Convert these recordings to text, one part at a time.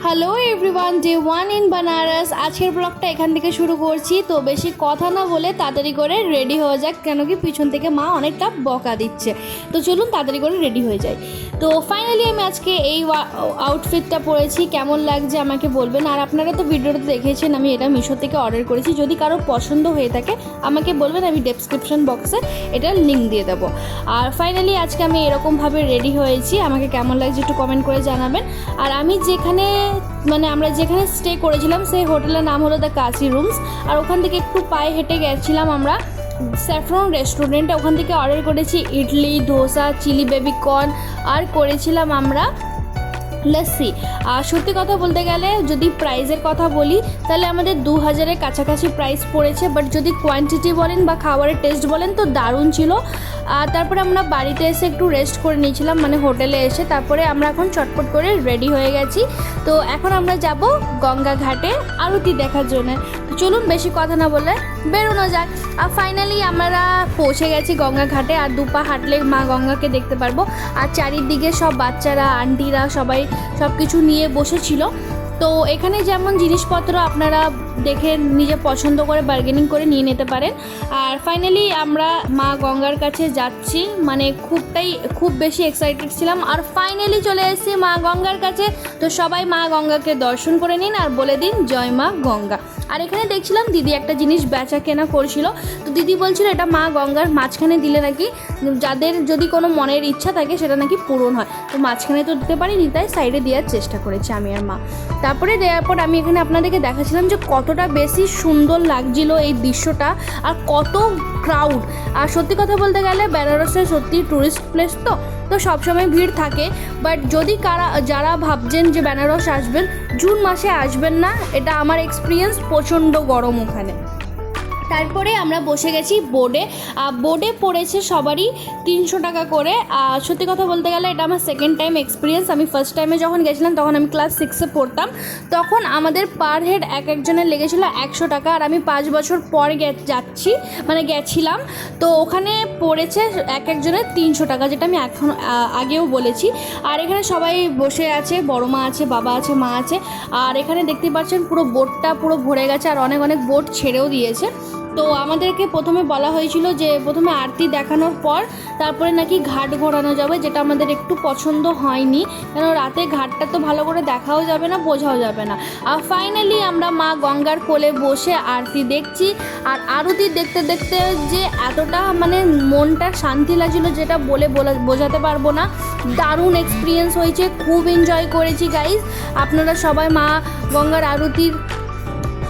Hello everyone, day 1 in Banaras. আজকের ব্লগটা এখান থেকে শুরু করছি। তো বেশি কথা না বলে তাড়াতাড়ি করে রেডি হয়ে যাক, কেন কি পিছন থেকে মা অনেকটা বকা দিচ্ছে। তো চলুন তাড়াতাড়ি করে রেডি হয়ে যাই। তো ফাইনালি আমি আজকে এই আউটফিটটা পরেছি, কেমন লাগছে আমাকে বলবেন। আর আপনারা তো ভিডিওটা দেখেছেন, আমি এটা মিশো থেকে অর্ডার করেছি। যদি কারো পছন্দ হয়ে থাকে আমাকে বলবেন, আমি ডেসক্রিপশন বক্সে এটার লিঙ্ক দিয়ে দেবো। আর ফাইনালি আজকে আমি এরকমভাবে রেডি হয়েছি, আমাকে কেমন লাগছে একটু কমেন্ট করে জানাবেন। আর আমি আমরা যেখানে স্টে করেছিলাম সেই হোটেলের নাম হলো দ্য কাশি রুমস। আর ওখান থেকে একটু পায়ে হেঁটে গেছিলাম আমরা স্যাফরন রেস্টুরেন্টে। ওখান থেকে অর্ডার করেছি idli, dosa, chilli baby corn, আর করেছিলাম আমরা লস্যি। আর সত্যি কথা বলতে গেলে যদি প্রাইসের কথা বলি তাহলে আমাদের 2000-এর কাছাকাছি প্রাইস পড়েছে। বাট যদি কোয়ান্টিটি বলেন বা খাবারের টেস্ট বলেন তো দারুণ ছিল। আর তারপরে আমরা বাড়িতে এসে একটু রেস্ট করে নিয়েছিলাম, মানে হোটেলে এসে। তারপরে আমরা এখন চটপট করে রেডি হয়ে গেছি। তো এখন আমরা যাব গঙ্গা ঘাটে আরতি দেখার জন্য। তো চলুন বেশি কথা না বলে বেরোনো যাক। আর ফাইনালি আমরা পৌঁছে গেছি গঙ্গা ঘাটে। আর দুপা হাঁটলে মা গঙ্গাকে দেখতে পারবো। আর চারিদিকে সব বাচ্চারা, আন্টিরা সবাই সব কিছু নিয়ে বসেছিল। তো এখানে যেমন জিনিসপত্র আপনারা দেখে নিজে পছন্দ করে বার্গেনিং করে নিয়ে নিতে পারেন। আর ফাইনালি আমরা মা গঙ্গার কাছে যাচ্ছি, মানে খুব বেশি এক্সাইটেড ছিলাম। আর ফাইনালি চলে এসেছি মা গঙ্গার কাছে। তো সবাই মা গঙ্গাকে দর্শন করে নিন আর বলে দিন জয় মা গঙ্গা। আর এখানে দেখছিলাম দিদি একটা জিনিস বেচা কেনা করছিল। তো দিদি বলছিল এটা মা গঙ্গার মাঝখানে দিলে নাকি যাদের যদি কোনো মনের ইচ্ছা থাকে সেটা নাকি পূরণ হয়। তো মাঝখানে তো দিতে পারিনি, তাই সাইডে দেওয়ার চেষ্টা করেছি আমি আর মা। তারপরে দেওয়ার পর আমি এখানে আপনাদেরকে দেখাচ্ছিলাম যে কতটা বেশি সুন্দর লাগছিল এই দৃশ্যটা, আর কত ক্রাউড। আর সত্যি কথা বলতে গেলে বেনারসে সত্যি ট্যুরিস্ট প্লেস তো সবসময় ভিড় থাকে। বাট যদি যারা ভাবছেন যে বেনারস আসবেন, জুন মাসে আসবেন না, এটা আমার এক্সপিরিয়েন্স। প্রচণ্ড গরম ওখানে। তারপরে আমরা বসে গেছি বোর্ডে পড়েছে সবারই 300 টাকা করে। আর সত্যি কথা বলতে গেলে এটা আমার সেকেন্ড টাইম এক্সপিরিয়েন্স। আমি ফার্স্ট টাইমে যখন গেছিলাম তখন আমি ক্লাস 6-এ পড়তাম। তখন আমাদের পার হেড একজনের লেগেছিল 100 টাকা। আর আমি 5 বছর পর গেছিলাম। তো ওখানে পড়েছে একজনের 300 টাকা, যেটা আমি এখন আগেও বলেছি। আর এখানে সবাই বসে আছে, বড় মা আছে, বাবা আছে, মা আছে। আর এখানে দেখতে পাচ্ছেন পুরো বোটটা পুরো ভরে গেছে, আর অনেক বোট ছেড়েও দিয়েছে। তো আমাদেরকে প্রথমে বলা হয়েছিল যে প্রথমে আরতি দেখানোর পর তারপরে নাকি ঘাট ঘোরানো যাবে, যেটা আমাদের একটু পছন্দ হয়নি, কেন রাতে ঘাটটা তো ভালো করে দেখাও যাবে না, বোঝাও যাবে না। আর ফাইনালি আমরা মা গঙ্গার কোলে বসে আরতি দেখছি। আর আরতি দেখতে দেখতে যে এতটা মনটা শান্তি লাগছিল যেটা বলে বোঝাতে পারবো না। দারুণ এক্সপিরিয়েন্স হয়েছে, খুব এনজয় করেছি গাইজ। আপনারা সবাই মা গঙ্গার আরতির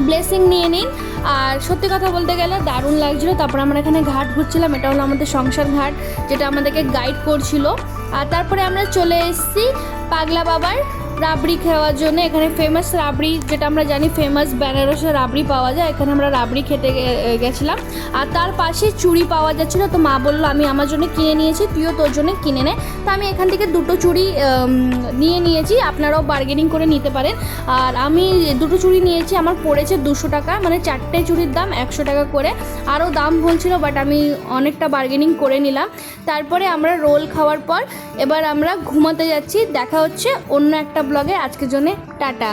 ব্লেসিং নিয়ে নিন। আর সত্যি কথা বলতে গেলে দারুণ লাগছিলো। তারপর আমরা এখানে ঘাট ঘুরছিলাম, এটা হলো আমাদের সংসার ঘাট, যেটা আমাদেরকে গাইড করছিল। আর তারপরে আমরা চলে এসেছি পাগলা বাবার রাবড়ি খাওয়ার জন্য। এখানে ফেমাস রাবড়ি, যেটা আমরা জানি ফেমাস বেনারসের রাবড়ি পাওয়া যায়, এখানে আমরা রাবড়ি খেতে গেছিলাম। আর তার পাশে চুড়ি পাওয়া যাচ্ছিলো। তো মা বললো আমি আমার জন্য কিনে নিয়েছি, তুইও তোর জন্য কিনে নে। তো আমি এখান থেকে 2টো চুড়ি নিয়ে নিয়েছি, আপনারাও বার্গেনিং করে নিতে পারেন। আর আমি 2টো চুড়ি নিয়েছি, আমার পড়েছে 200 টাকা, মানে 4টে চুড়ির দাম 100 টাকা করে। আরও দাম বলছিল, বাট আমি অনেকটা বার্গেনিং করে নিলাম। তারপরে আমরা রোল খাওয়ার পর এবার আমরা ঘুমাতে যাচ্ছি। দেখা হচ্ছে অন্য একটা ব্লগে। আজকের জন্য টাটা।